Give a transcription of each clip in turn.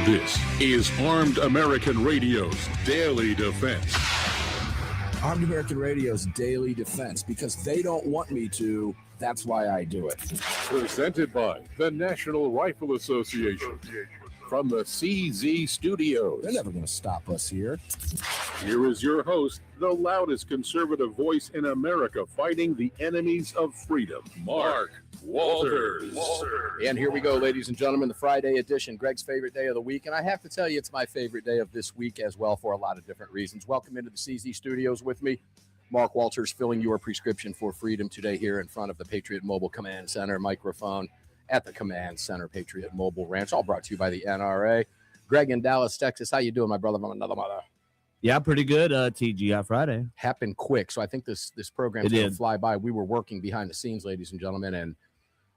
This is Armed American Radio's Daily Defense. Armed American Radio's Daily Defense, because they don't want me to. That's why I do it. Presented by the National Rifle Association. From the CZ Studios. They're never going to stop us here. Here is your host, the loudest conservative voice in America fighting the enemies of freedom, Mark Walters. And here we go, ladies and gentlemen, the Friday edition, Greg's favorite day of the week. And I have to tell you, it's my favorite day of this week as well for a lot of different reasons. Welcome into the CZ Studios with me. Mark Walters filling your prescription for freedom today here in front of the Patriot Mobile Command Center microphone at the Command Center Patriot Mobile Ranch, all brought to you by the NRA. Greg in Dallas, Texas, how you doing, my brother from another mother? Yeah, pretty good. TGI Friday. Happened quick, so I think this program is going to fly by. We were working behind the scenes, ladies and gentlemen, and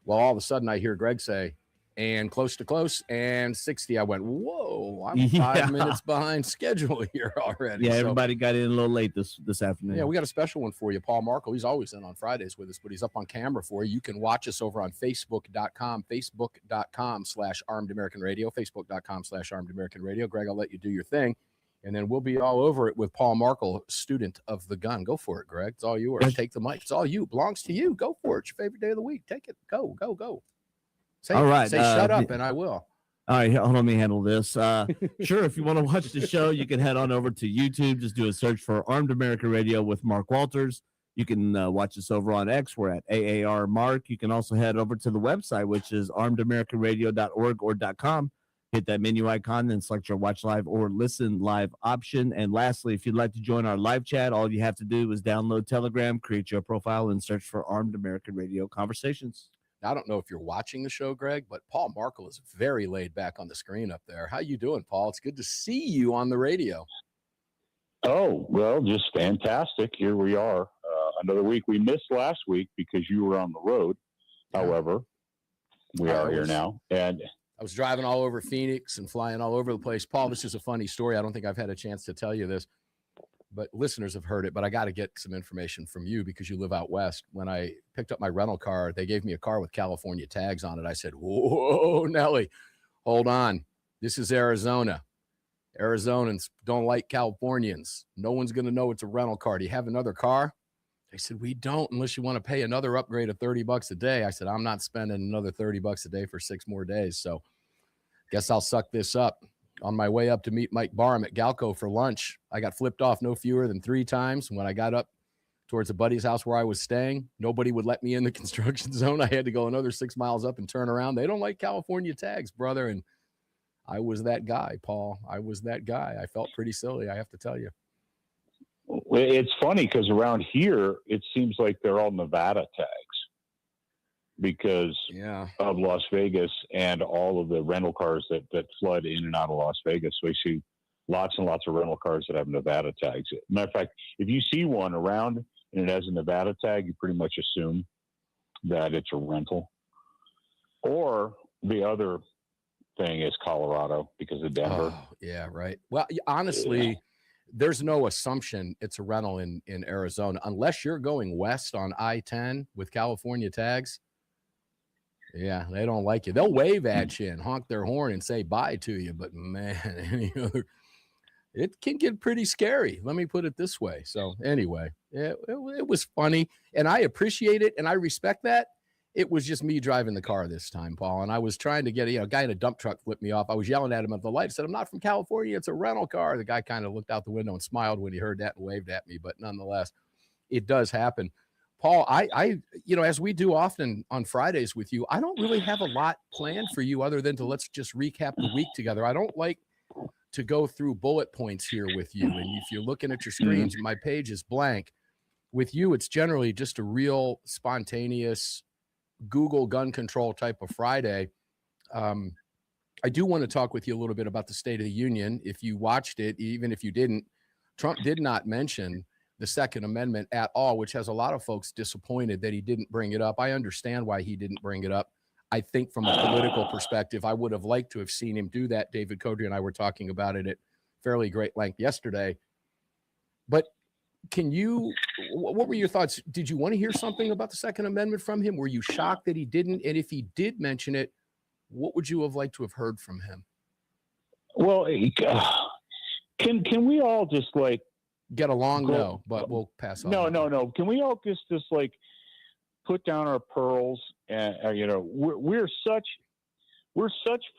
well, all of a sudden I hear Greg say, and close to close, and 60. I went, whoa, I'm 5 minutes behind schedule here already. Yeah, everybody got in a little late this afternoon. Yeah, we got a special one for you. Paul Markle, he's always in on Fridays with us, but he's up on camera for you. You can watch us over on Facebook.com, Facebook.com/Armed American Radio, Facebook.com/Armed American Radio. Greg, I'll let you do your thing, and then we'll be all over it with Paul Markle, student of the gun. Go for it, Greg. It's all yours. Take the mic. It's all you. Belongs to you. Go for it. It's your favorite day of the week. Take it. Go. Say, all right. Say shut up, and I will. All right, hold on, let me handle this. Sure, if you want to watch the show, you can head on over to YouTube. Just do a search for Armed American Radio with Mark Walters. You can watch us over on X. We're at AAR Mark. You can also head over to the website, which is armedamericanradio.org or .com. Hit that menu icon, then select your watch live or listen live option. And lastly, if you'd like to join our live chat, all you have to do is download Telegram, create your profile, and search for Armed American Radio Conversations. I don't know if you're watching the show, Greg, but Paul Markle is very laid back on the screen up there. How you doing, Paul? It's good to see you on the radio. Oh, well, just fantastic. Here we are. Another week. We missed last week because you were on the road. However, we are here now. And I was driving all over Phoenix and flying all over the place. Paul, this is a funny story. I don't think I've had a chance to tell you this, but listeners have heard it, but I got to get some information from you because you live out west. When I picked up my rental car, they gave me a car with California tags on it. I said, whoa, Nelly, hold on. This is Arizona. Arizonans don't like Californians. No one's going to know it's a rental car. Do you have another car? They said, we don't, unless you want to pay another upgrade of $30 a day. I said, I'm not spending another $30 a day for 6 more days. So guess I'll suck this up. On my way up to meet Mike Barham at Galco for lunch, I got flipped off no fewer than 3 times. When I got up towards a buddy's house where I was staying, nobody would let me in the construction zone. I had to go another 6 miles up and turn around. They don't like California tags, brother. And I was that guy, Paul. I was that guy. I felt pretty silly, I have to tell you. It's funny because around here, it seems like they're all Nevada tags because of Las Vegas and all of the rental cars that flood in and out of Las Vegas. So we see lots and lots of rental cars that have Nevada tags. Matter of fact, if you see one around and it has a Nevada tag, you pretty much assume that it's a rental. Or the other thing is Colorado because of Denver. Oh, yeah, right. Well, honestly, there's no assumption it's a rental in Arizona unless you're going west on I-10 with California tags. Yeah, they don't like you. They'll wave at you and honk their horn and say bye to you. But, man, it can get pretty scary. Let me put it this way. So, anyway, it was funny, and I appreciate it, and I respect that. It was just me driving the car this time, Paul, and I was trying to get a guy in a dump truck flipped me off. I was yelling at him at the light. I said, I'm not from California. It's a rental car. The guy kind of looked out the window and smiled when he heard that and waved at me. But nonetheless, it does happen. Paul, I as we do often on Fridays with you, I don't really have a lot planned for you other than to let's just recap the week together. I don't like to go through bullet points here with you. And if you're looking at your screens, my page is blank. With you, it's generally just a real spontaneous Google gun control type of Friday. I do want to talk with you a little bit about the State of the Union. If you watched it, even if you didn't, Trump did not mention the Second Amendment at all, which has a lot of folks disappointed that he didn't bring it up. I understand why he didn't bring it up. I think from a political perspective, I would have liked to have seen him do that. David Codry and I were talking about it at fairly great length yesterday. But what were your thoughts? Did you want to hear something about the Second Amendment from him? Were you shocked that he didn't? And if he did mention it, what would you have liked to have heard from him? Well, can we all just like Get along? go, No, but we'll pass on. no. Can we all just like put down our pearls? And we're such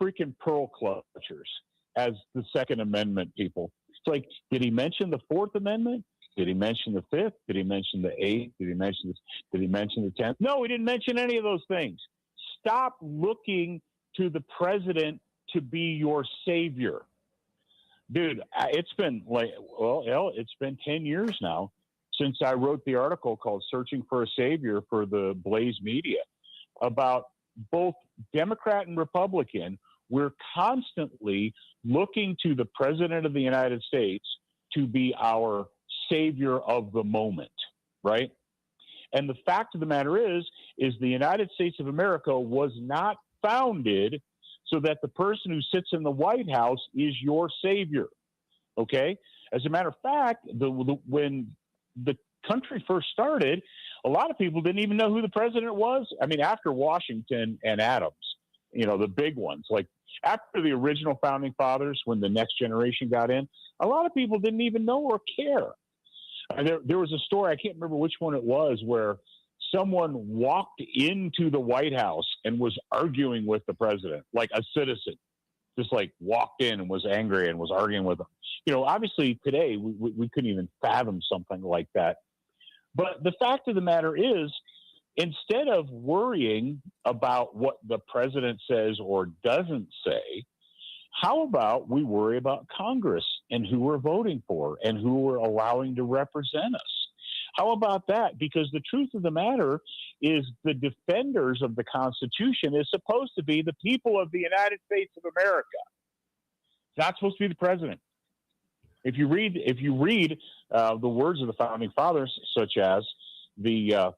freaking pearl clutchers as the Second Amendment people. It's like, did he mention the Fourth Amendment? Did he mention the Fifth? Did he mention the Eighth? Did he mention this? Did he mention the 10th? No, he didn't mention any of those things. Stop looking to the president to be your savior. Dude, it's been it's been 10 years now since I wrote the article called Searching for a Savior for the Blaze Media about both Democrat and Republican. We're constantly looking to the president of the United States to be our savior of the moment, right? And the fact of the matter is the United States of America was not founded so that the person who sits in the White House is your savior, okay? As a matter of fact, when the country first started, a lot of people didn't even know who the president was. I mean, after Washington and Adams, the big ones, like after the original founding fathers, when the next generation got in, a lot of people didn't even know or care. There was a story, I can't remember which one it was, where someone walked into the White House and was arguing with the president, like a citizen, just like walked in and was angry and was arguing with him. Obviously today we couldn't even fathom something like that. But the fact of the matter is, instead of worrying about what the president says or doesn't say, how about we worry about Congress and who we're voting for and who we're allowing to represent us? How about that? Because the truth of the matter is the defenders of the Constitution is supposed to be the people of the United States of America. It's not supposed to be the president. If you read the words of the founding fathers, such as the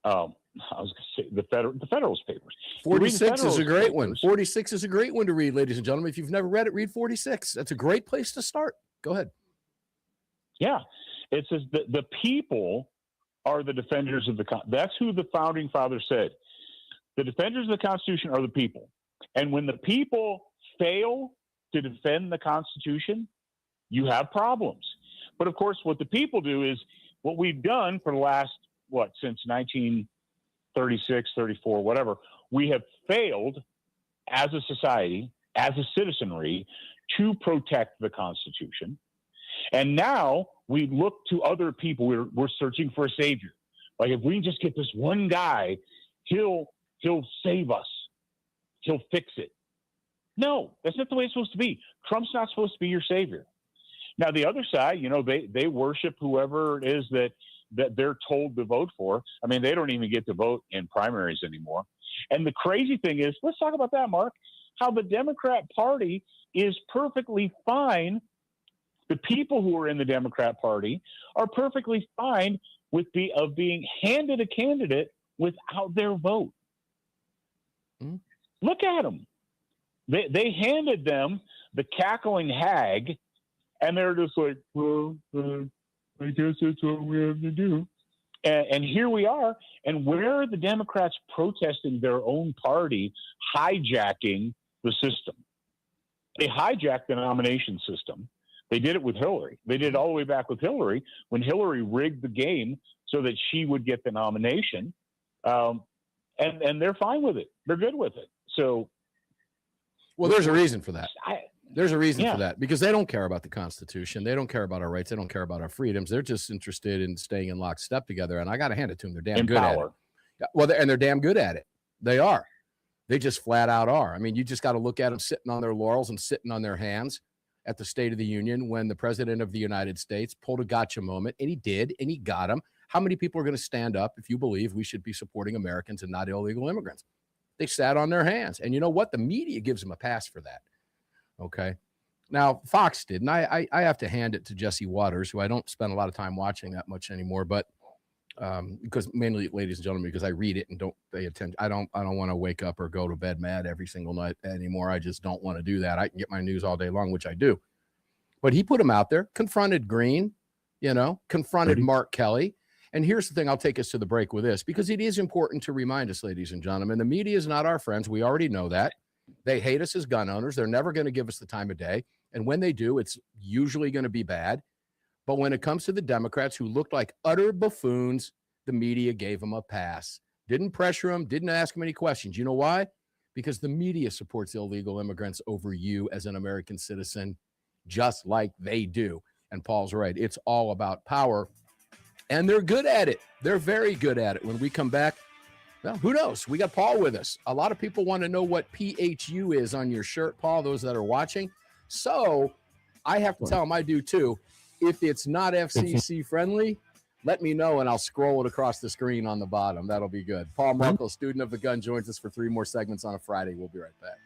Federalist Papers. 46 is a great one. 46 is a great one to read, ladies and gentlemen. If you've never read it, read 46. That's a great place to start. Go ahead. Yeah. It says the people are the defenders of that's who the founding fathers said. The defenders of the Constitution are the people. And when the people fail to defend the Constitution, you have problems. But of course, what the people do is what we've done for the last, since 1936, 34, whatever, we have failed as a society, as a citizenry, to protect the Constitution. And now we look to other people. We're searching for a savior. Like, if we can just get this one guy, he'll save us. He'll fix it. No, that's not the way it's supposed to be. Trump's not supposed to be your savior. Now, the other side, they worship whoever it is that they're told to vote for. I mean, they don't even get to vote in primaries anymore. And the crazy thing is, let's talk about that, Mark, how the Democrat Party is perfectly fine. The people who are in the Democrat Party are perfectly fine with being handed a candidate without their vote. Mm-hmm. Look at them. They handed them the cackling hag, and they're just like, well, I guess that's what we have to do. And here we are. And where are the Democrats protesting their own party, hijacking the system? They hijacked the nomination system. They did it with Hillary. They did it all the way back with Hillary when Hillary rigged the game so that she would get the nomination. And they're fine with it. They're good with it. So, well, there's a reason for that. There's a reason for that, because they don't care about the Constitution. They don't care about our rights. They don't care about our freedoms. They're just interested in staying in lockstep together. And I got to hand it to them. They're damn good at it. Well, they're damn good at it. They are. They just flat out are. I mean, you just got to look at them sitting on their laurels and sitting on their hands at the State of the Union when the president of the United States pulled a gotcha moment, and he did, and he got them. How many people are going to stand up if you believe we should be supporting Americans and not illegal immigrants? They sat on their hands. And you know what? The media gives them a pass for that. Okay. Now, Fox did, and I have to hand it to Jesse Waters, who I don't spend a lot of time watching that much anymore, but because mainly, ladies and gentlemen, because I read it and don't pay attention. I don't want to wake up or go to bed mad every single night anymore. I just don't want to do that. I can get my news all day long, which I do. But he put him out there, confronted Green, confronted Mark Kelly. And here's the thing, I'll take us to the break with this, because it is important to remind us, ladies and gentlemen, the media is not our friends. We already know that. They hate us as gun owners. They're never going to give us the time of day. And when they do, it's usually going to be bad. But when it comes to the Democrats who looked like utter buffoons, the media gave them a pass. Didn't pressure them, didn't ask them any questions. You know why? Because the media supports illegal immigrants over you as an American citizen, just like they do. And Paul's right. It's all about power. And they're good at it. They're very good at it. When we come back, well, who knows? We got Paul with us. A lot of people want to know what PHU is on your shirt, Paul, those that are watching. So I have to tell them I do too. If it's not FCC friendly, let me know and I'll scroll it across the screen on the bottom. That'll be good. Paul Markle, student of the gun, joins us for 3 more segments on a Friday. We'll be right back.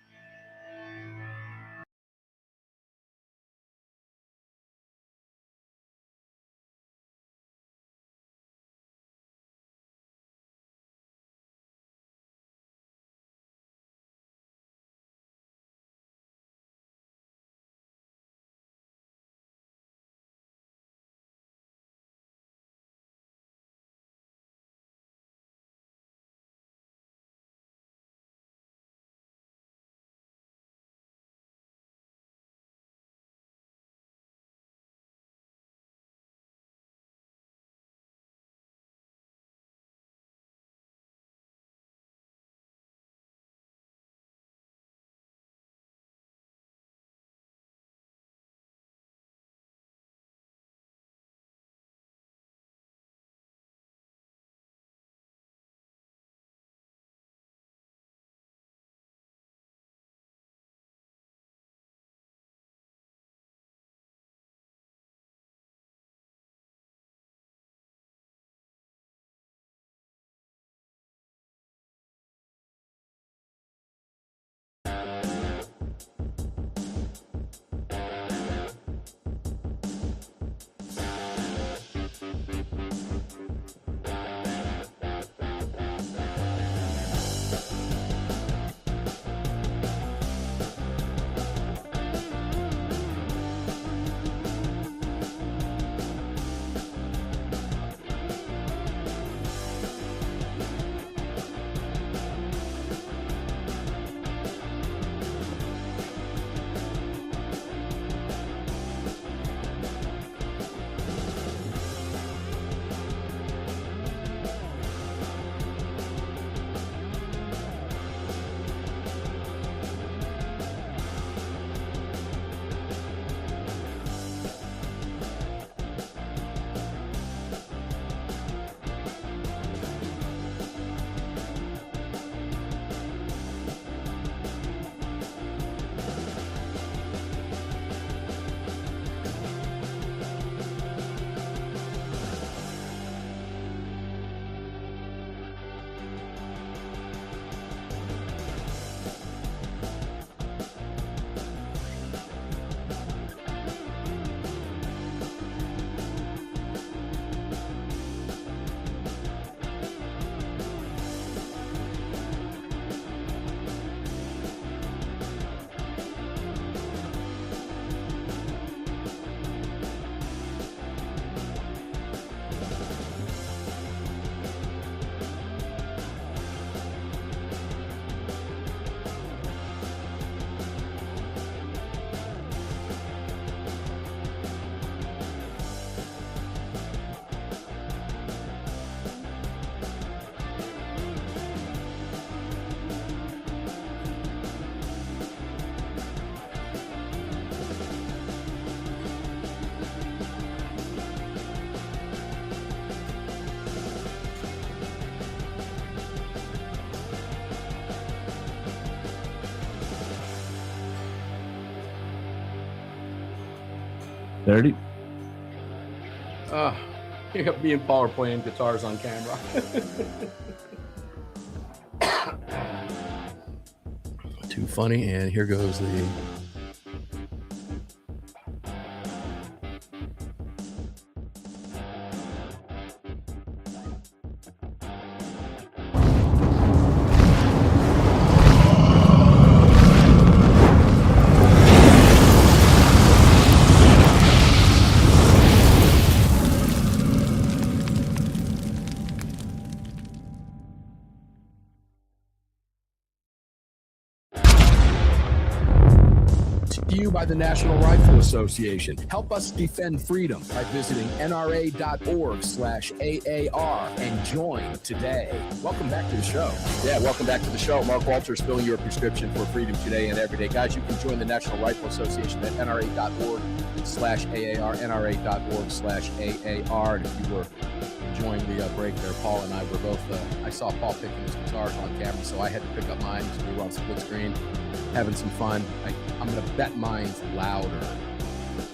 Dirty. Me and Paul are playing guitars on camera. Too funny. And here goes the... to you by the National Rifle Association. Help us defend freedom by visiting nra.org/AAR and join today. Welcome back to the show. Yeah, welcome back to the show. Mark Walters filling your prescription for freedom today and every day. Guys, you can join the National Rifle Association at nra.org/AAR, nra.org/AAR. And if you were enjoying the break there, Paul and I were both, I saw Paul picking his guitars on camera, so I had to pick up mine. So we were on split screen, having some fun. I'm going to bet mine's louder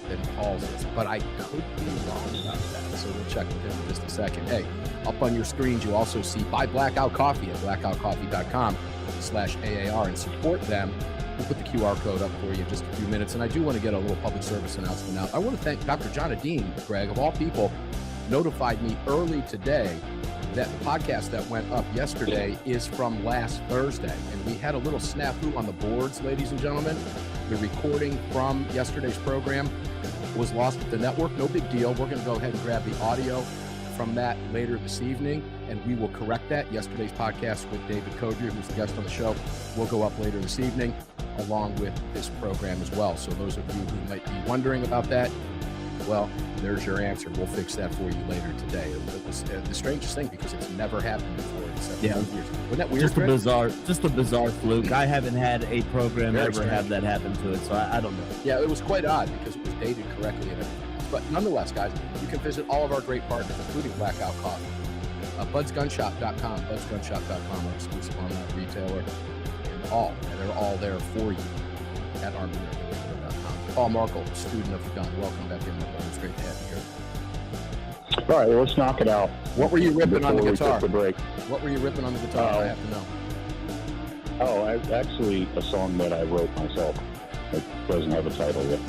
than Paul's is, but I could be wrong about that. So we'll check with him in just a second. Hey, up on your screens, you also see Buy Blackout Coffee at blackoutcoffee.com/AAR and support them. We'll put the QR code up for you in just a few minutes. And I do want to get a little public service announcement out. I want to thank Dr. John Adine, Greg, of all people, notified me early today that the podcast that went up yesterday is from last Thursday. And we had a little snafu on the boards, ladies and gentlemen. The recording from yesterday's program was lost at the network. No big deal. We're going to go ahead and grab the audio from that later this evening, and we will correct that. Yesterday's podcast with David Codrier, who's the guest on the show, will go up later this evening, along with this program as well. So those of you who might be wondering about that, well, there's your answer. We'll fix that for you later today. It was the strangest thing because it's never happened before. Except years. Wasn't that weird? Just a bizarre fluke. I haven't had a program ever have that happen to it, so I don't know. Yeah, it was quite odd because it was dated correctly and everything. But nonetheless, guys, you can visit all of our great partners, including Blackout Coffee, budsgunshop.com, budsgunshop.com, our exclusive online retailer, and they're all there for you at armyradio.com. Paul Markle, student of the gun. Welcome back in, my brother. It's great to have you here. All right, well, let's knock it out. What were you ripping on the guitar? The break. What were you ripping on the guitar? I have to know. Actually, a song that I wrote myself. It doesn't have a title yet.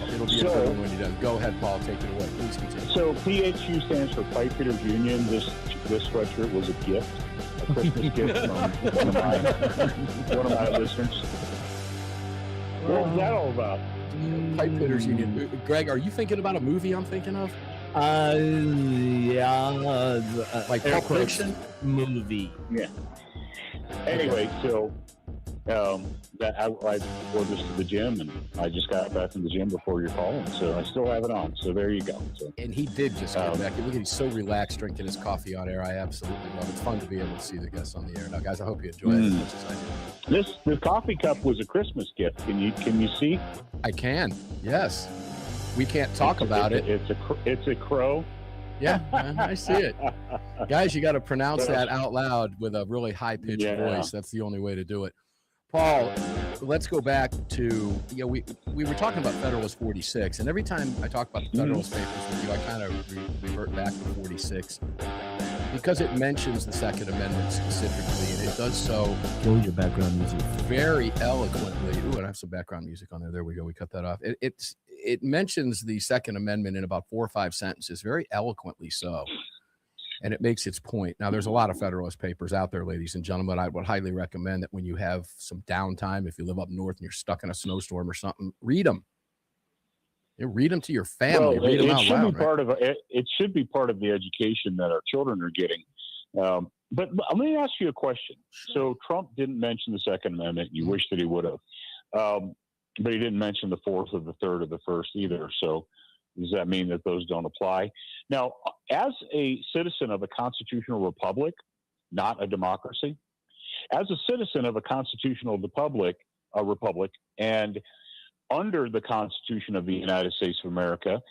It'll be a good one when you're done. Go ahead, Paul. Take it away. Please continue. So PHU stands for Pipe Fitters Union. This sweatshirt was a gift, a Christmas gift from one of my listeners. What was that all about? Pipe Fitters Union. Greg, are you thinking about a movie I'm thinking of? Yeah. Like Pulp Fiction? Movie. Yeah. Anyway, so that I wore this to the gym, and I just got back from the gym before your call, and so I still have it on. So there you go. So, and he did just get back. Look at he's so relaxed drinking his coffee on air. I absolutely love it. It's fun to be able to see the guests on the air. Now, guys, I hope you enjoy it as much as I do. The coffee cup was a Christmas gift. Can you see? I can. Yes. We can't talk about it. It's a crow. Yeah, I see it. Guys, you got to pronounce that out loud with a really high-pitched voice. That's the only way to do it. Paul, let's go back to, we were talking about Federalist 46, and every time I talk about the Federalist Papers with you, I kind of revert back to 46 because it mentions the Second Amendment specifically, and it does so. Kill your background music. Very eloquently. Ooh, and I have some background music on there. There we go. We cut that off. It mentions the Second Amendment in about 4 or 5 sentences, very eloquently so. And it makes its point. Now, there's a lot of Federalist Papers out there, ladies and gentlemen. I would highly recommend that when you have some downtime, if you live up north and you're stuck in a snowstorm or something, read them. Read them to your family. Well, read them out loud. It should be part of the education that our children are getting. But let me ask you a question. So Trump didn't mention the Second Amendment. You wish that he would have. But he didn't mention the Fourth or the Third or the First either. So does that mean that those don't apply? Now, as a citizen of a constitutional republic, not a democracy, as a citizen of a constitutional republic, and under the Constitution of the United States of America,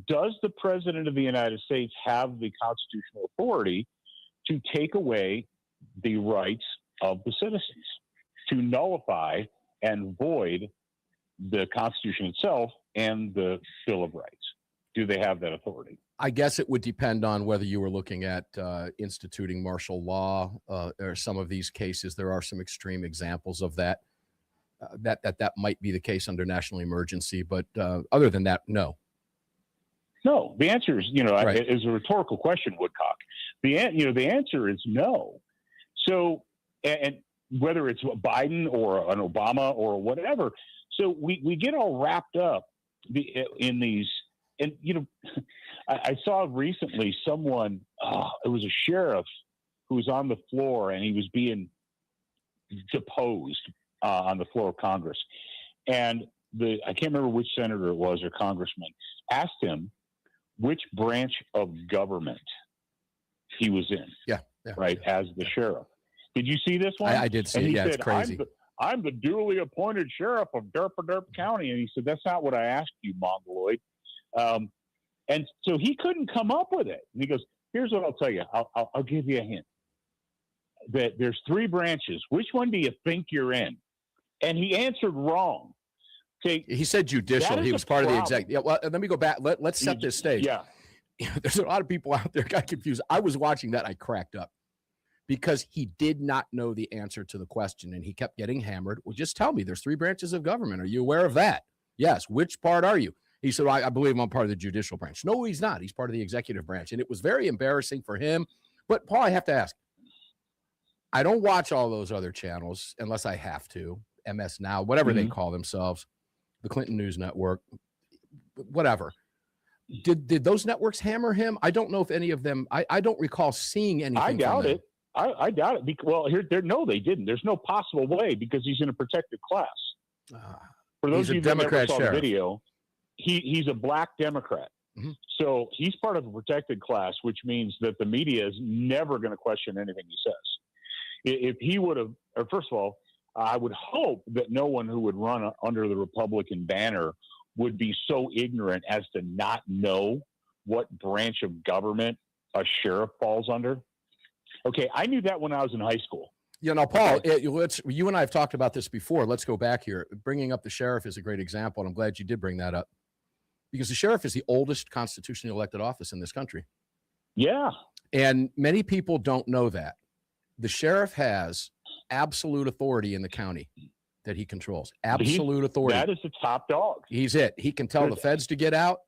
does the President of the United States have the constitutional authority to take away the rights of the citizens, to nullify and void the Constitution itself and the Bill of Rights? Do they have that authority? I guess it would depend on whether you were looking at instituting martial law or some of these cases. There are some extreme examples of that. That might be the case under national emergency, but other than that, no. No, the answer is, right. Is a rhetorical question, Woodcock. The answer is no. So, and whether it's Biden or an Obama or whatever, so we get all wrapped up in these. And, I saw recently someone, it was a sheriff who was on the floor and he was being deposed on the floor of Congress. And I can't remember which senator it was or congressman, asked him which branch of government he was in. Yeah. Right, as the sheriff. Did you see this one? I did see and it. he Yeah, said, it's crazy. I'm the duly appointed sheriff of Derp County. And he said, that's not what I asked you, Mongoloid. And so he couldn't come up with it. And he goes, here's what I'll tell you. I'll give you a hint. That there's 3 branches. Which one do you think you're in? And he answered wrong. Okay, he said judicial. He was part of the executive. Yeah, well, let me go back. Let's set this stage. Yeah. There's a lot of people out there got confused. I was watching that. I cracked up because he did not know the answer to the question, and he kept getting hammered. Well, just tell me. There's 3 branches of government. Are you aware of that? Yes. Which part are you? He said, I believe I'm part of the judicial branch. No, he's not. He's part of the executive branch, and it was very embarrassing for him. But, Paul, I have to ask. I don't watch all those other channels unless I have to. MS Now, whatever they call themselves, the Clinton News Network, whatever. Did those networks hammer him? I don't know if any of them. I don't recall seeing anything. I doubt it. I doubt it. Well, no, they didn't. There's no possible way because he's in a protected class. For those of you that never saw the video, he's a black Democrat. Mm-hmm. So he's part of a protected class, which means that the media is never going to question anything he says. If he would have, or first of all, I would hope that no one who would run under the Republican banner would be so ignorant as to not know what branch of government a sheriff falls under. Okay, I knew that when I was in high school. You know, Paul, you and I have talked about this before. Let's go back here. Bringing up the sheriff is a great example, and I'm glad you did bring that up because the sheriff is the oldest constitutionally elected office in this country. Yeah. And many people don't know that. The sheriff has absolute authority in the county that he controls. Absolute authority. That is the top dog. He's it. He can tell the feds to get out.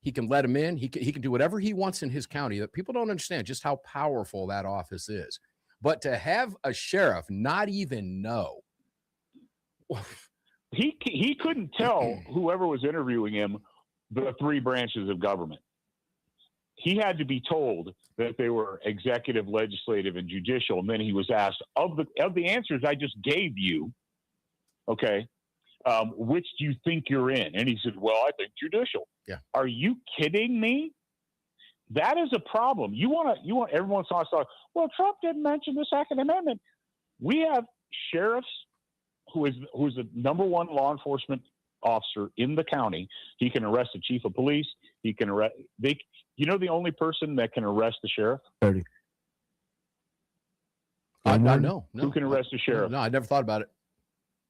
He can let them in. He can do whatever he wants in his county. That people don't understand just how powerful that office is. But to have a sheriff not even know. He couldn't tell whoever was interviewing him the 3 branches of government. He had to be told that they were executive, legislative, and judicial. And then he was asked, of the answers I just gave you, okay, which do you think you're in? And he said, well, I think judicial. Yeah. Are you kidding me? That is a problem. You want everyone to say, well, Trump didn't mention the Second Amendment. We have sheriffs who's the number 1 law enforcement officer in the county. He can arrest the chief of police. He can arrest the only person that can arrest the sheriff? 30. No. Who can arrest the sheriff? No, I never thought about it.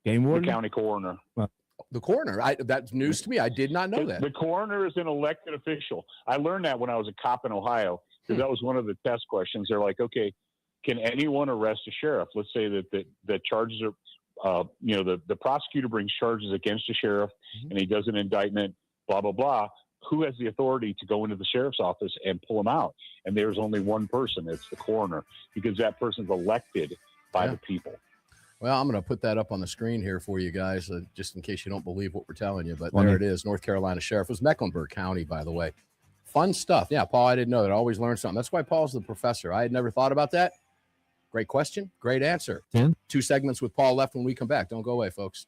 Game warden? The county coroner. The coroner. That's news to me. I did not know that. The coroner is an elected official. I learned that when I was a cop in Ohio because that was one of the test questions. They're like, okay, can anyone arrest a sheriff? Let's say that the charges are, the prosecutor brings charges against the sheriff and he does an indictment, blah, blah, blah. Who has the authority to go into the sheriff's office and pull him out? And there's only one person. It's the coroner because that person's elected by the people. Well, I'm going to put that up on the screen here for you guys, just in case you don't believe what we're telling you. But there it is, North Carolina Sheriff. It was Mecklenburg County, by the way. Fun stuff. Yeah, Paul, I didn't know that. I always learn something. That's why Paul's the professor. I had never thought about that. Great question. Great answer. 2 segments with Paul left when we come back. Don't go away, folks.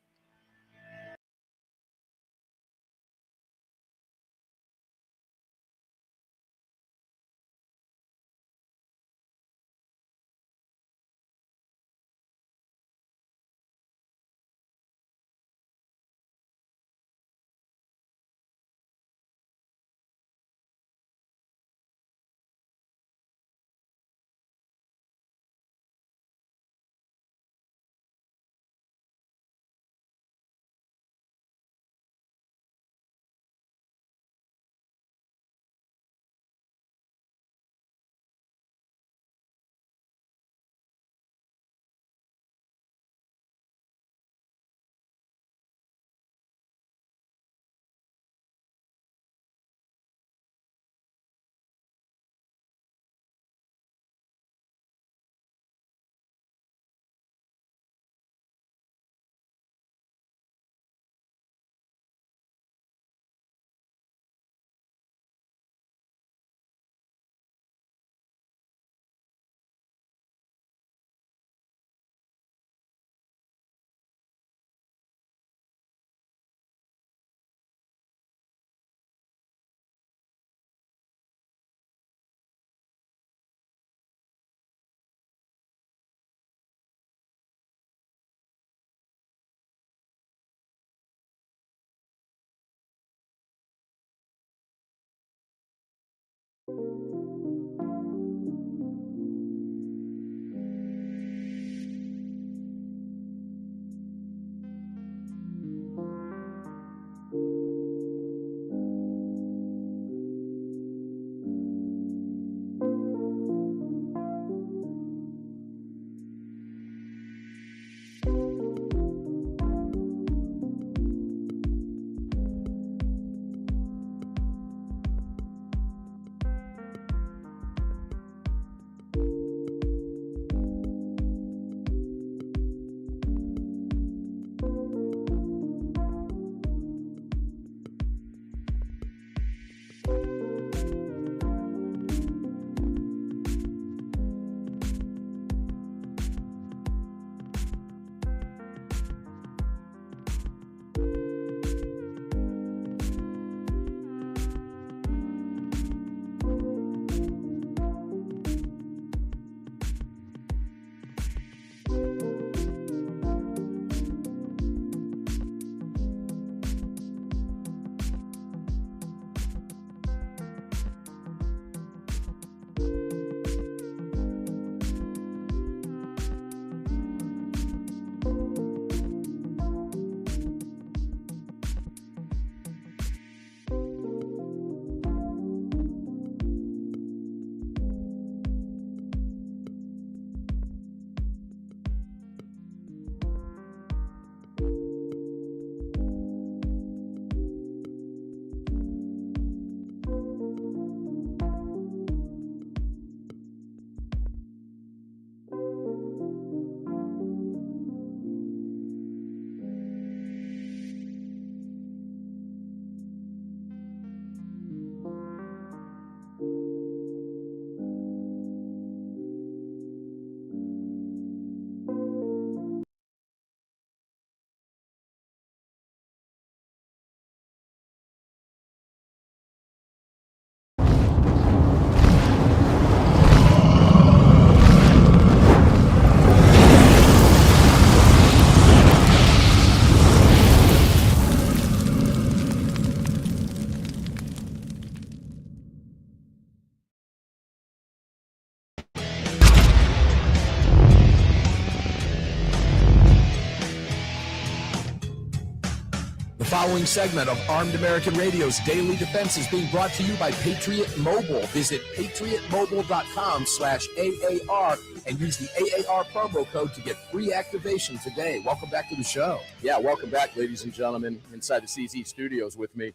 The following segment of Armed American Radio's Daily Defense is being brought to you by Patriot Mobile. Visit patriotmobile.com/AAR and use the AAR promo code to get free activation today. Welcome back to the show. Yeah, welcome back, ladies and gentlemen, inside the CZ studios with me.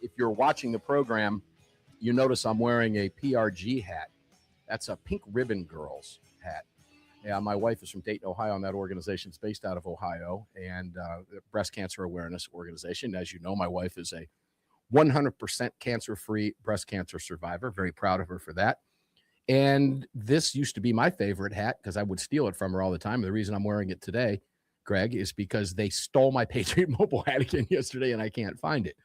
If you're watching the program, you notice I'm wearing a PRG hat. That's a Pink Ribbon Girls hat. Yeah, my wife is from Dayton, Ohio, and that organization is based out of Ohio, and the breast cancer awareness organization. As you know, my wife is a 100% cancer-free breast cancer survivor. Very proud of her for that. And this used to be my favorite hat because I would steal it from her all the time. The reason I'm wearing it today, Greg, is because they stole my Patriot Mobile hat again yesterday, and I can't find it.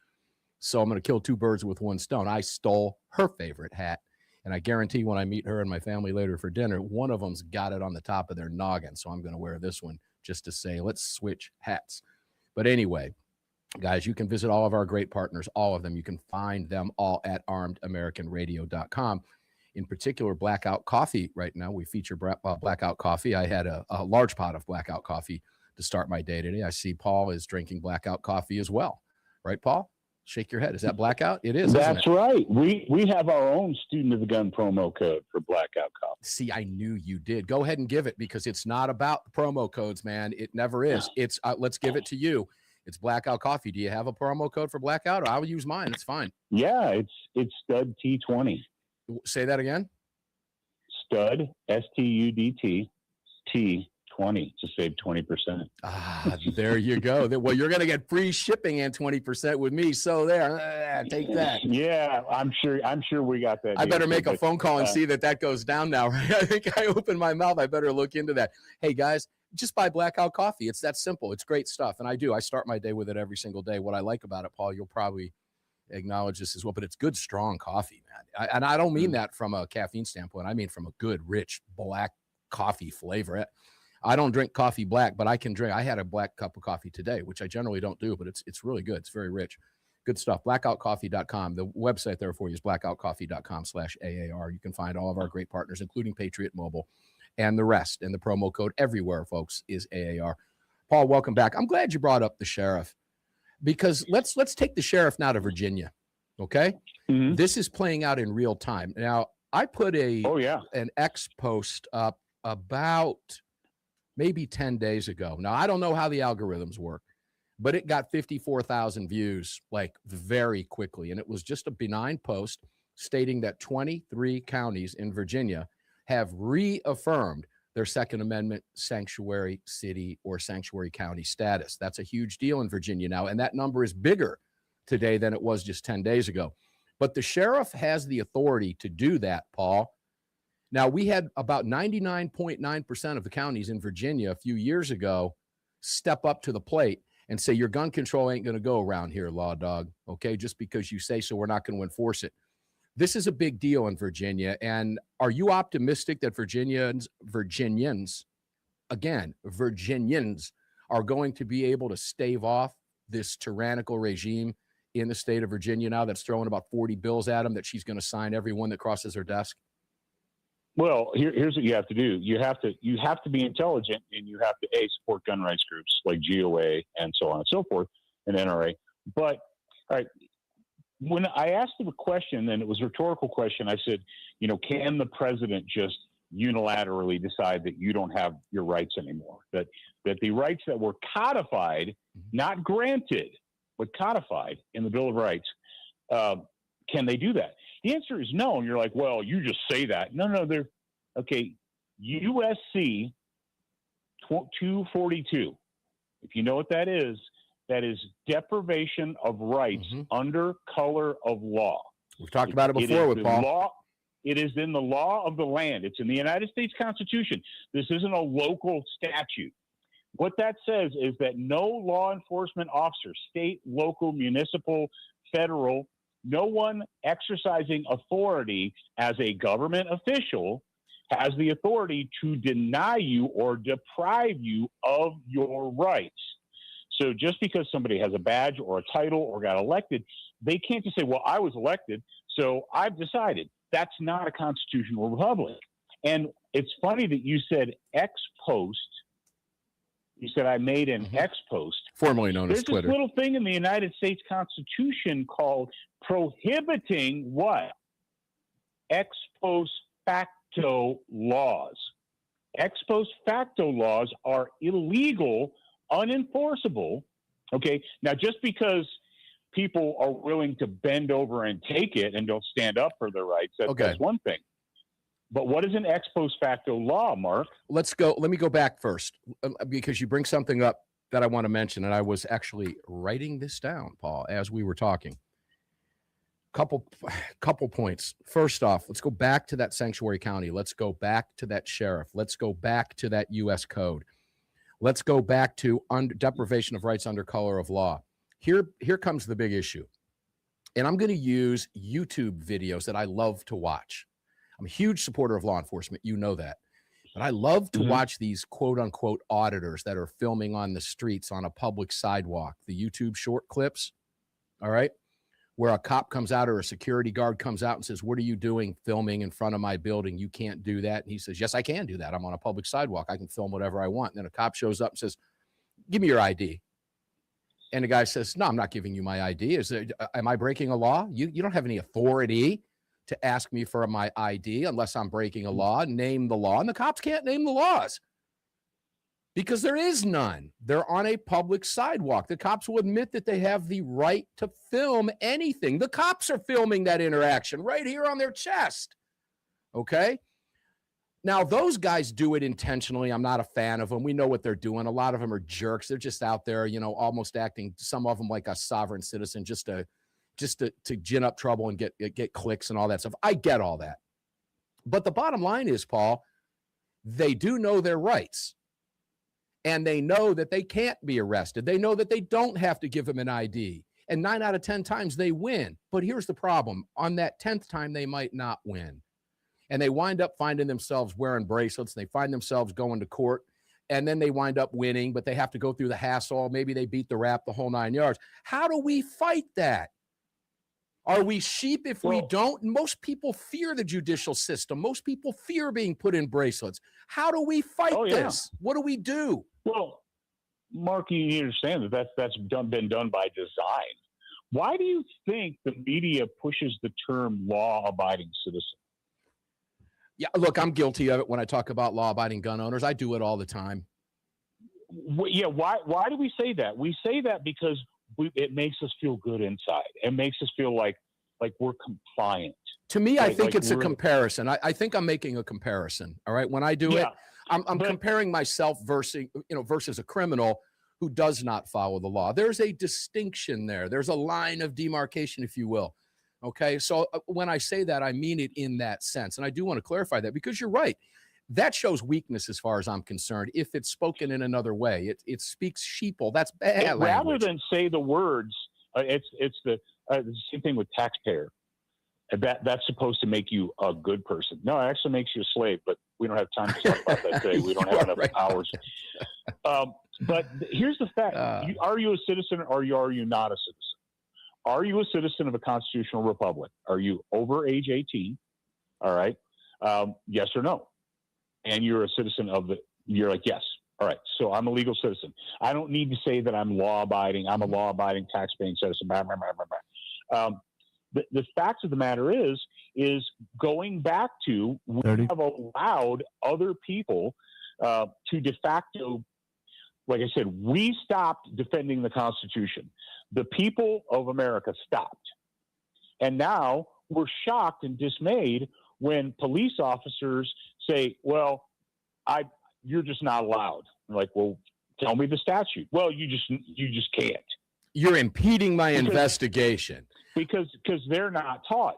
So I'm going to kill two birds with one stone. I stole her favorite hat. And I guarantee when I meet her and my family later for dinner, one of them's got it on the top of their noggin. So I'm going to wear this one just to say, let's switch hats. But anyway, guys, you can visit all of our great partners, all of them. You can find them all at armedamericanradio.com. In particular, Blackout Coffee right now. We feature Blackout Coffee. I had a large pot of Blackout Coffee to start my day today. I see Paul is drinking Blackout Coffee as well. Right, Paul? Shake your head. Is that Blackout? It is. That's right. We have our own Student of the Gun promo code for Blackout Coffee. See, I knew you did. Go ahead and give it because it's not about promo codes, man. It never is. It's let's give it to you. It's Blackout Coffee. Do you have a promo code for Blackout? Or I'll use mine. It's fine. Yeah, it's Stud T20. Say that again. Stud STUDT T20 to save 20%. Ah, there you go. Well, you're going to get free shipping and 20% with me. So there, take that. Yeah, I'm sure we got that. I better make a phone call and see that goes down now. Right? I think I opened my mouth. I better look into that. Hey guys, just buy Blackout Coffee. It's that simple. It's great stuff. And I start my day with it every single day. What I like about it, Paul, you'll probably acknowledge this as well, but it's good, strong coffee, man. And I don't mean that from a caffeine standpoint. I mean from a good, rich black coffee flavor. I don't drink coffee black, but I can drink. I had a black cup of coffee today, which I generally don't do, but it's really good. It's very rich. Good stuff. Blackoutcoffee.com. The website there for you is blackoutcoffee.com/AAR. You can find all of our great partners, including Patriot Mobile and the rest. And the promo code everywhere, folks, is AAR. Paul, welcome back. I'm glad you brought up the sheriff, because let's take the sheriff now to Virginia. Okay. Mhm. This is playing out in real time. Now, I put an X post up about maybe 10 days ago. Now, I don't know how the algorithms work, but it got 54,000 views like very quickly. And it was just a benign post stating that 23 counties in Virginia have reaffirmed their Second Amendment sanctuary city or sanctuary county status. That's a huge deal in Virginia now. And that number is bigger today than it was just 10 days ago. But the sheriff has the authority to do that, Paul. Now, we had about 99.9% of the counties in Virginia a few years ago step up to the plate and say, your gun control ain't going to go around here, law dog. Okay, just because you say so, we're not going to enforce it. This is a big deal in Virginia. And are you optimistic that Virginians are going to be able to stave off this tyrannical regime in the state of Virginia now that's throwing about 40 bills at them that she's going to sign every one that crosses her desk? Well, here's what you have to do. You have to be intelligent, and you have to support gun rights groups like GOA and so on and so forth, and NRA. But all right, when I asked him a question, and it was a rhetorical question, I said, can the president just unilaterally decide that you don't have your rights anymore? That the rights that were codified, not granted, but codified in the Bill of Rights, can they do that? The answer is no. And you're like, well, you just say that. No, they're okay. USC 242. If you know what that is deprivation of rights under color of law. We've talked about it before with Paul. It is in the law of the land. It's in the United States Constitution. This isn't a local statute. What that says is that no law enforcement officer, state, local, municipal, federal, no one exercising authority as a government official has the authority to deny you or deprive you of your rights. So just because somebody has a badge or a title or got elected, they can't just say, well, I was elected, so I've decided. That's not a constitutional republic. And it's funny that you said ex post. You said I made an ex post. Formerly known as Twitter. There's this little thing in the United States Constitution called prohibiting what? Ex post facto laws. Ex post facto laws are illegal, unenforceable. Okay. Now, just because people are willing to bend over and take it and don't stand up for their rights, that's one thing. But what is an ex post facto law, Mark? Let me go back first, because you bring something up that I want to mention, and I was actually writing this down, Paul, as we were talking. Couple points. First off, let's go back to that sanctuary county. Let's go back to that sheriff. Let's go back to that U.S. code. Let's go back to deprivation of rights under color of law. Here comes the big issue. And I'm going to use YouTube videos that I love to watch. I'm a huge supporter of law enforcement. You know that. But I love to watch these quote unquote auditors that are filming on the streets on a public sidewalk, the YouTube short clips. All right. Where a cop comes out or a security guard comes out and says, what are you doing filming in front of my building? You can't do that. And he says, yes, I can do that. I'm on a public sidewalk. I can film whatever I want. And then a cop shows up and says, give me your ID. And the guy says, no, I'm not giving you my ID. Am I breaking a law? You don't have any authority to ask me for my ID unless I'm breaking a law. Name the law. And the cops can't name the laws because there is none. They're on a public sidewalk. The cops will admit that they have the right to film anything. The cops are filming that interaction right here on their chest. Okay? Now, those guys do it intentionally. I'm not a fan of them. We know what they're doing. A lot of them are jerks. They're just out there, almost acting, some of them like a sovereign citizen, just to gin up trouble and get clicks and all that stuff. I get all that. But the bottom line is, Paul, they do know their rights. And they know that they can't be arrested. They know that they don't have to give them an ID. And 9 out of 10 times they win. But here's the problem. On that 10th time, they might not win. And they wind up finding themselves wearing bracelets. And they find themselves going to court. And then they wind up winning, but they have to go through the hassle. Maybe they beat the rap, the whole 9 yards. How do we fight that? Are we sheep if we Well- don't? Most people fear the judicial system. Most people fear being put in bracelets. How do we fight Oh, yeah. this? What do we do? Well, Mark, you need to understand that's been done by design. Why do you think the media pushes the term law-abiding citizen? Yeah, look, I'm guilty of it when I talk about law-abiding gun owners. I do it all the time. Yeah, why do we say that? We say that because it makes us feel good inside. It makes us feel like we're compliant. To me, I Like- think like it's a we're- comparison. I think I'm making a comparison. All right. When I do it, Yeah, I'm but- comparing myself versus a criminal who does not follow the law. There's a distinction there. There's a line of demarcation, if you will. Okay. So when I say that, I mean it in that sense. And I do want to clarify that because you're right. That shows weakness as far as I'm concerned. If it's spoken in another way, it speaks sheeple. That's bad rather language. than say the words, it's the same thing with taxpayer. That's supposed to make you a good person. No, it actually makes you a slave, but we don't have time to talk about that today. We don't have enough Right. hours. But here's the fact. Are you a citizen or are you not a citizen? Are you a citizen of a constitutional republic? Are you over age 18? All right. Yes or no? And you're a citizen you're like, yes. All right. So I'm a legal citizen. I don't need to say that I'm law-abiding. I'm a law-abiding, tax-paying citizen. Blah, blah, blah, blah, blah. The fact of the matter is going back to, we 30. have allowed other people to de facto, like I said, we stopped defending the Constitution. The people of America stopped. And now we're shocked and dismayed when police officers say, well, you're just not allowed. I'm like, well, tell me the statute. Well, you just can't. You're impeding my Because- investigation. Because they're not taught.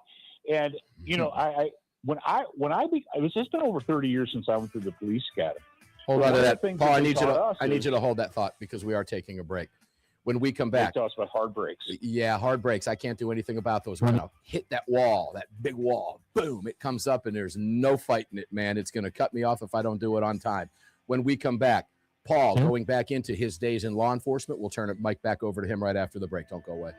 And you know, it's been over 30 years since I went through the police academy. Hold One on to of the that, things Paul. that I they need you taught to. us I need is- you to hold that thought because we are taking a break. When we come They back, taught us about hard breaks. yeah, hard breaks. I can't do anything about those. We're gonna hit that wall, that big wall. Boom! It comes up, and there's no fighting it, man. It's gonna cut me off if I don't do it on time. When we come back, Paul going back into his days in law enforcement. We'll turn it Mike back over to him right after the break. Don't go away.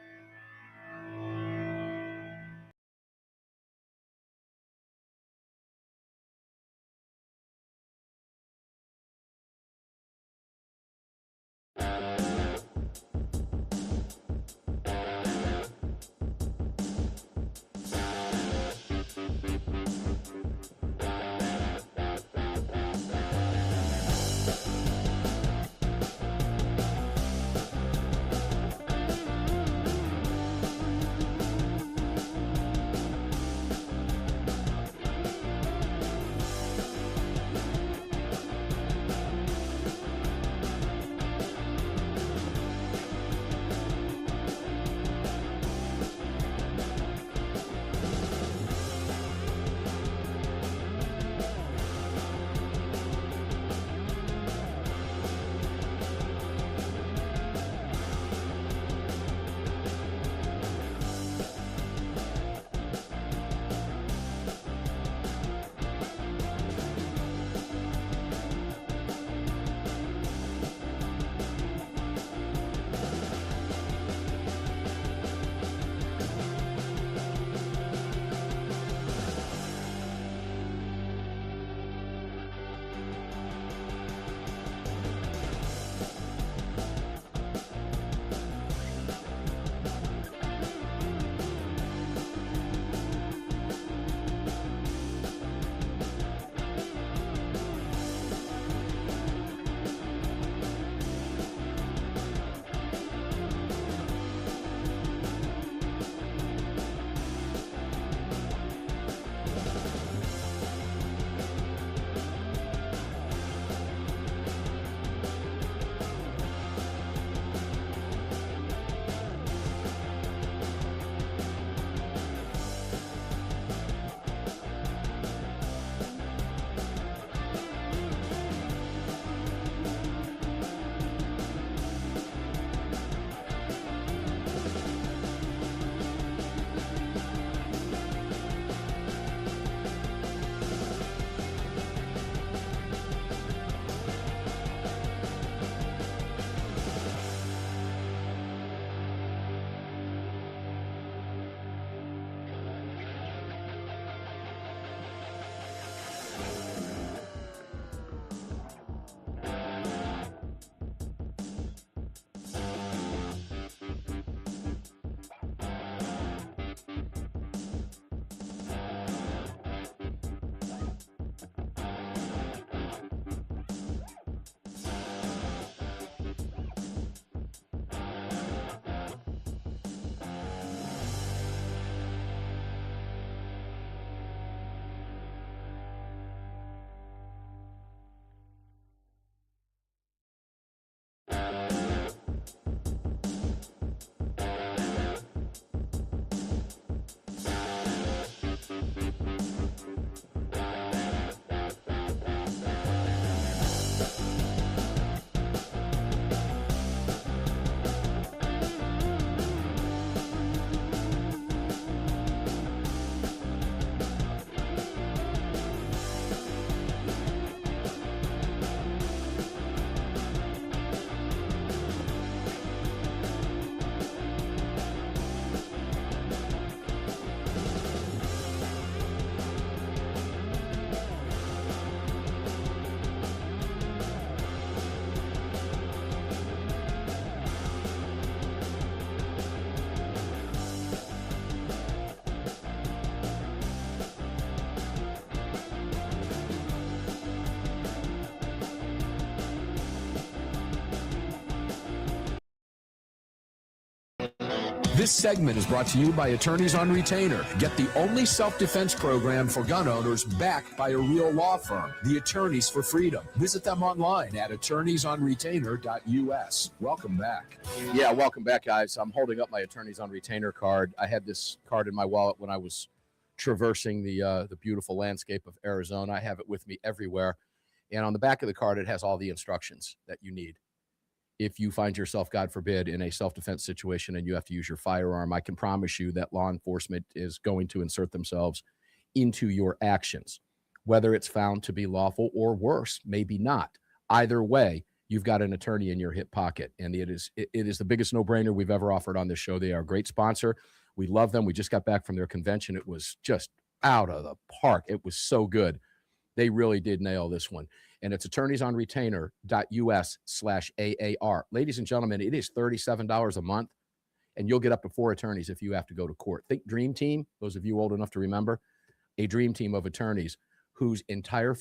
This segment is brought to you by Attorneys on Retainer. Get the only self-defense program for gun owners backed by a real law firm, the Attorneys for Freedom. Visit them online at attorneysonretainer.us. Welcome back. Yeah, welcome back, guys. I'm holding up my Attorneys on Retainer card. I had this card in my wallet when I was traversing the beautiful landscape of Arizona. I have it with me everywhere. And on the back of the card, it has all the instructions that you need. If you find yourself, God forbid, in a self-defense situation and you have to use your firearm, I can promise you that law enforcement is going to insert themselves into your actions, whether it's found to be lawful or worse, maybe not. Either way, you've got an attorney in your hip pocket, and it is the biggest no-brainer we've ever offered on this show. They are a great sponsor. We love them. We just got back from their convention. It was just out of the park. It was so good. They really did nail this one. And it's attorneysonretainer.us/AAR. Ladies and gentlemen, it is $37 a month, and you'll get up to 4 attorneys if you have to go to court. Think Dream Team, those of you old enough to remember, a dream team of attorneys whose entire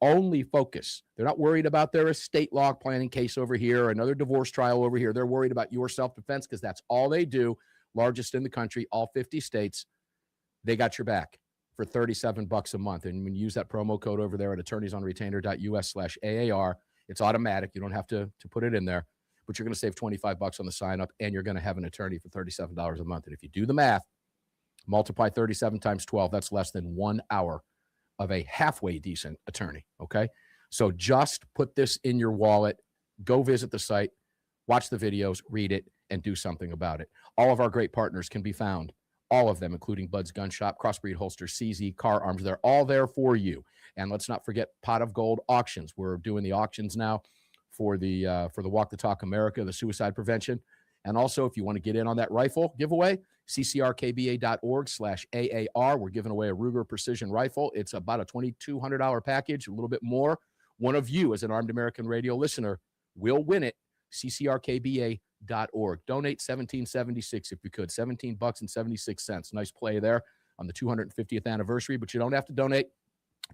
only focus, they're not worried about their estate law planning case over here, another divorce trial over here. They're worried about your self-defense because that's all they do, largest in the country, all 50 states. They got your back for $37 a month. And when you use that promo code over there at attorneysonretainer.us/AAR, it's automatic. You don't have to put it in there, but you're going to save $25 on the sign up, and you're going to have an attorney for $37 a month. And if you do the math, multiply 37 times 12, that's less than 1 hour of a halfway decent attorney. Okay. So just put this in your wallet, go visit the site, watch the videos, read it, and do something about it. All of our great partners can be found, all of them, including Bud's Gun Shop, Crossbreed Holsters, CZ, Car Arms. They're all there for you. And let's not forget Pot of Gold auctions. We're doing the auctions now for the Walk the Talk America, the suicide prevention. And also, if you want to get in on that rifle giveaway, ccrkba.org/AAR. We're giving away a Ruger Precision rifle. It's about a $2,200 package, a little bit more. One of you, as an Armed American Radio listener, will win it. ccrkba.org. Donate $17.76 if you could. $17.76. Nice play there on the 250th anniversary, but you don't have to donate.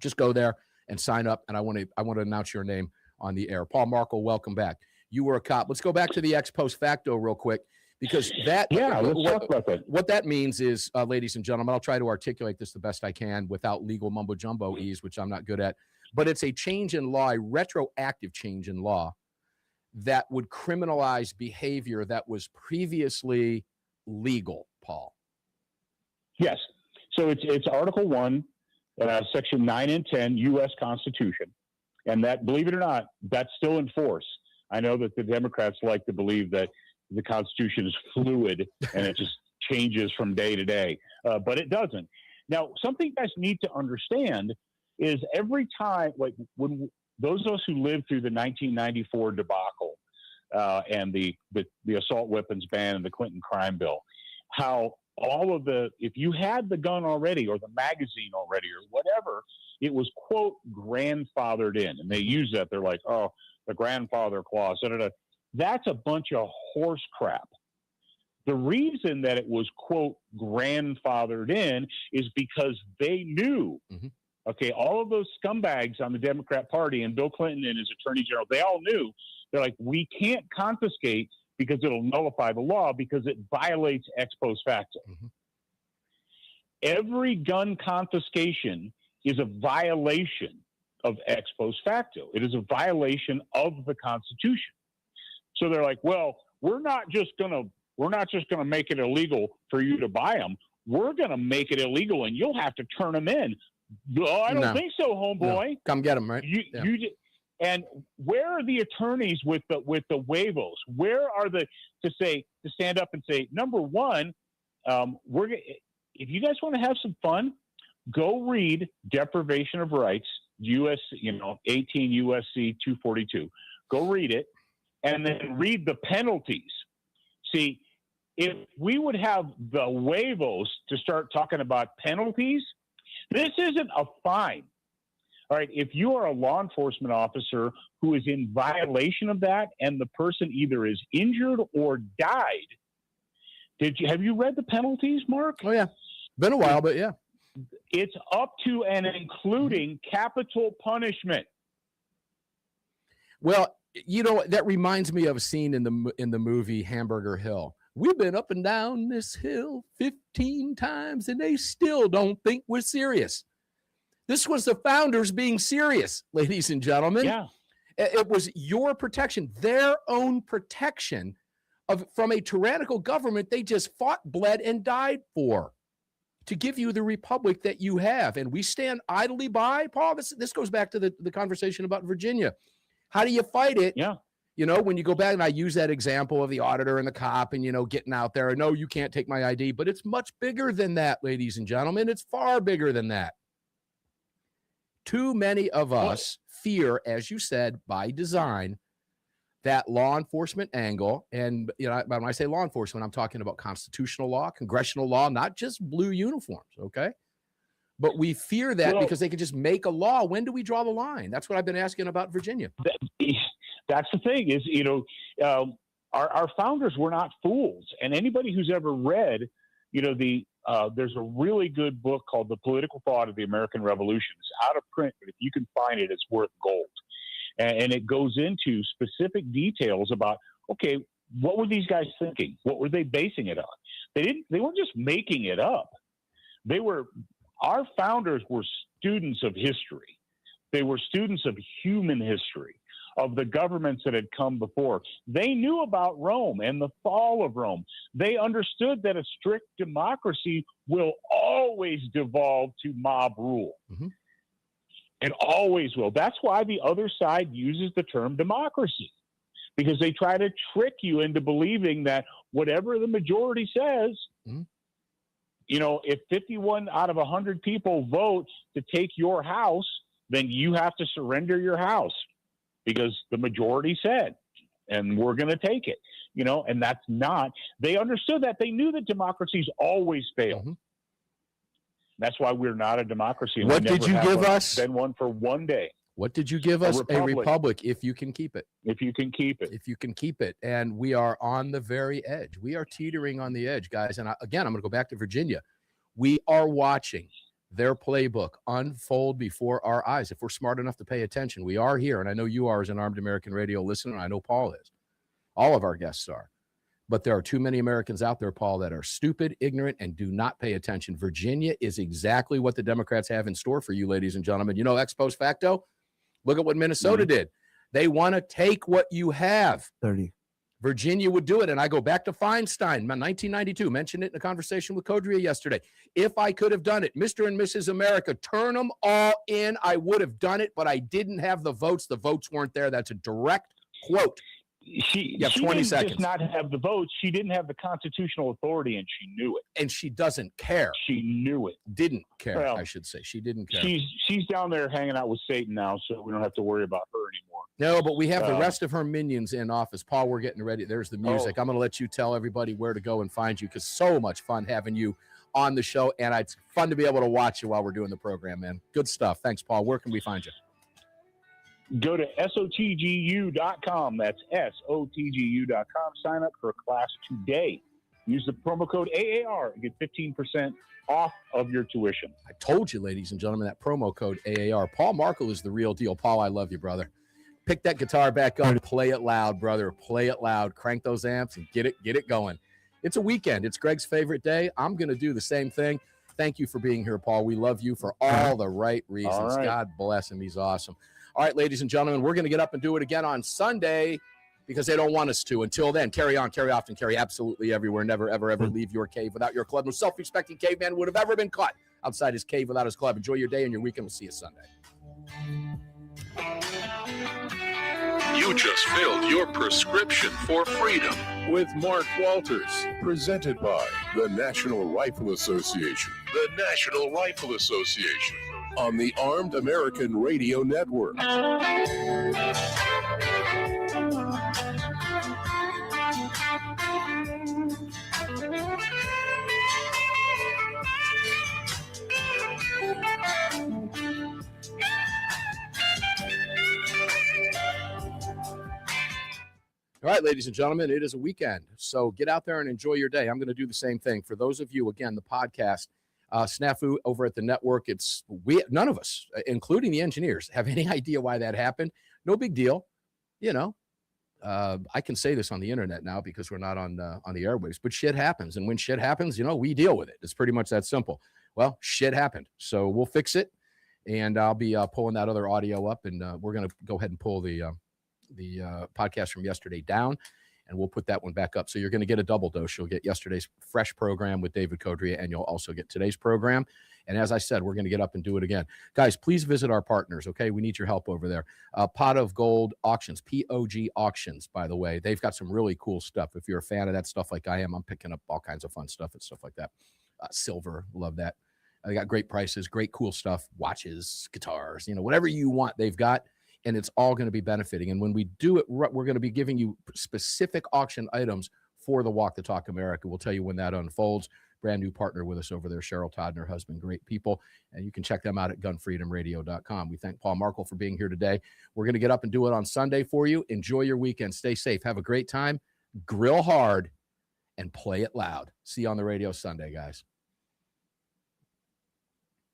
Just go there and sign up. And I want to announce your name on the air. Paul Markle, welcome back. You were a cop. Let's go back to the ex post facto real quick, because that let's talk about that. What that means is, ladies and gentlemen, I'll try to articulate this the best I can without legal mumbo jumbo ease, which I'm not good at. But it's a change in law, a retroactive change in law that would criminalize behavior that was previously legal, Paul. Yes. So it's Article 1, Section 9 and 10, U.S. Constitution. And that, believe it or not, that's still in force. I know that the Democrats like to believe that the Constitution is fluid and it just changes from day to day, but it doesn't. Now, something you guys need to understand is every time, like when those of us who lived through the 1994 debacle and the assault weapons ban and the Clinton crime bill, how all of if you had the gun already or the magazine already or whatever, it was, quote, grandfathered in. And they use that. They're like, oh, the grandfather clause. That's a bunch of horse crap. The reason that it was, quote, grandfathered in is because they knew, okay, all of those scumbags on the Democrat Party and Bill Clinton and his attorney general, they all knew. They're like, we can't confiscate because it'll nullify the law because it violates ex post facto. Every gun confiscation is a violation of ex post facto. It is a violation of the Constitution. So they're like, well, we're not just gonna make it illegal for you to buy them. We're gonna make it illegal, and you'll have to turn them in. Oh, I don't think so, homeboy. No. Come get them, right? And where are the attorneys with the waivos? Where are to stand up and say, number one, if you guys want to have some fun, go read Deprivation of Rights, 18 USC 242. Go read it, and then read the penalties. See, if we would have the waivos to start talking about penalties, this isn't a fine. All right, if you are a law enforcement officer who is in violation of that and the person either is injured or died, have you read the penalties, Mark? Oh, yeah. Been a while, but yeah. It's up to and including capital punishment. Well, that reminds me of a scene in the movie Hamburger Hill We've been up and down this hill 15 times, and they still don't think we're serious. This was the founders being serious, ladies and gentlemen. Yeah. It was your protection, their own protection from a tyrannical government they just fought, bled, and died for, to give you the republic that you have. And we stand idly by, Paul. This goes back to the conversation about Virginia. How do you fight it? Yeah. When you go back, and I use that example of the auditor and the cop and, getting out there. No, you can't take my ID. But it's much bigger than that, ladies and gentlemen. It's far bigger than that. Too many of us fear, as you said, by design, that law enforcement angle. And, when I say law enforcement, I'm talking about constitutional law, congressional law, not just blue uniforms, okay? But we fear that because they could just make a law. When do we draw the line? That's what I've been asking about Virginia. That's the thing is, our founders were not fools. And anybody who's ever read, there's a really good book called The Political Thought of the American Revolution. It's out of print, but if you can find it, it's worth gold. And it goes into specific details about, okay, what were these guys thinking? What were they basing it on? They weren't just making it up. Our founders were students of history. They were students of human history, of the governments that had come before. They knew about Rome and the fall of Rome. They understood that a strict democracy will always devolve to mob rule. Mm-hmm. It always will. That's why the other side uses the term democracy, because they try to trick you into believing that whatever the majority says, mm-hmm. If 51 out of 100 people vote to take your house, then you have to surrender your house because the majority said, and we're going to take it, and that's not, they understood that. They knew that democracies always fail. Mm-hmm. That's why we're not a democracy. What did you give us? Been one for one day. What did you give us? A republic, if you can keep it. If you can keep it. If you can keep it. And we are on the very edge. We are teetering on the edge, guys. And again, I'm going to go back to Virginia. We are watching their playbook unfold before our eyes. If we're smart enough to pay attention, we are here. And I know you are as an Armed American Radio listener. I know Paul is. All of our guests are. But there are too many Americans out there, Paul, that are stupid, ignorant, and do not pay attention. Virginia is exactly what the Democrats have in store for you, ladies and gentlemen. Ex post facto, look at what Minnesota did. They want to take what you have. 30. Virginia would do it. And I go back to Feinstein, 1992, mentioned it in a conversation with Codria yesterday. If I could have done it, Mr. and Mrs. America, turn them all in, I would have done it, but I didn't have the votes. The votes weren't there. That's a direct quote. She 20 didn't seconds. Just not have the votes. She didn't have the constitutional authority, and she knew it. And she doesn't care. She knew it. Didn't care, well, I should say. She didn't care. She's down there hanging out with Satan now, so we don't have to worry about her anymore. No, but we have the rest of her minions in office. Paul, we're getting ready. There's the music. I'm going to let you tell everybody where to go and find you, because so much fun having you on the show, and it's fun to be able to watch you while we're doing the program, man. Good stuff. Thanks, Paul. Where can we find you? Go to SOTGU.com. That's SOTGU.com. Sign up for a class today. Use the promo code AAR and get 15% off of your tuition. I told you, ladies and gentlemen, that promo code AAR. Paul Markle is the real deal. Paul, I love you, brother. Pick that guitar back up. Play it loud, brother. Play it loud. Crank those amps and get it going. It's a weekend. It's Greg's favorite day. I'm going to do the same thing. Thank you for being here, Paul. We love you for all the right reasons. All right. God bless him. He's awesome. All right, ladies and gentlemen, we're going to get up and do it again on Sunday because they don't want us to. Until then, carry on, carry often, carry absolutely everywhere. Never, ever, ever leave your cave without your club. No self-respecting caveman would have ever been caught outside his cave without his club. Enjoy your day and your weekend. We'll see you Sunday. You just filled your prescription for freedom with Mark Walters, presented by the National Rifle Association. The National Rifle Association on the Armed American Radio Network. All right, ladies and gentlemen, it is a weekend, so get out there and enjoy your day. I'm going to do the same thing. For those of you, again, the podcast, snafu over at the network, none of us, including the engineers, have any idea why that happened. No big deal. I can say this on the internet now because we're not on the airwaves, but shit happens. And when shit happens, we deal with it. It's pretty much that simple. Well, shit happened. So we'll fix it. And I'll be pulling that other audio up, and we're going to go ahead and pull the podcast from yesterday down, and we'll put that one back up. So you're going to get a double dose. You'll get yesterday's fresh program with David Codria, and you'll also get today's program. And as I said, we're going to get up and do it again. Guys, please visit our partners, okay? We need your help over there. Pot of Gold Auctions, POG Auctions, by the way. They've got some really cool stuff. If you're a fan of that stuff like I am, I'm picking up all kinds of fun stuff and stuff like that. Silver, love that. They got great prices, great cool stuff, watches, guitars, whatever you want, they've got, and it's all going to be benefiting. And when we do it, we're going to be giving you specific auction items for the Walk the Talk America. We'll tell you when that unfolds. Brand new partner with us over there, Cheryl Todd and her husband, great people. And you can check them out at gunfreedomradio.com. We thank Paul Markle for being here today. We're going to get up and do it on Sunday for you. Enjoy your weekend. Stay safe. Have a great time. Grill hard and play it loud. See you on the radio Sunday, guys.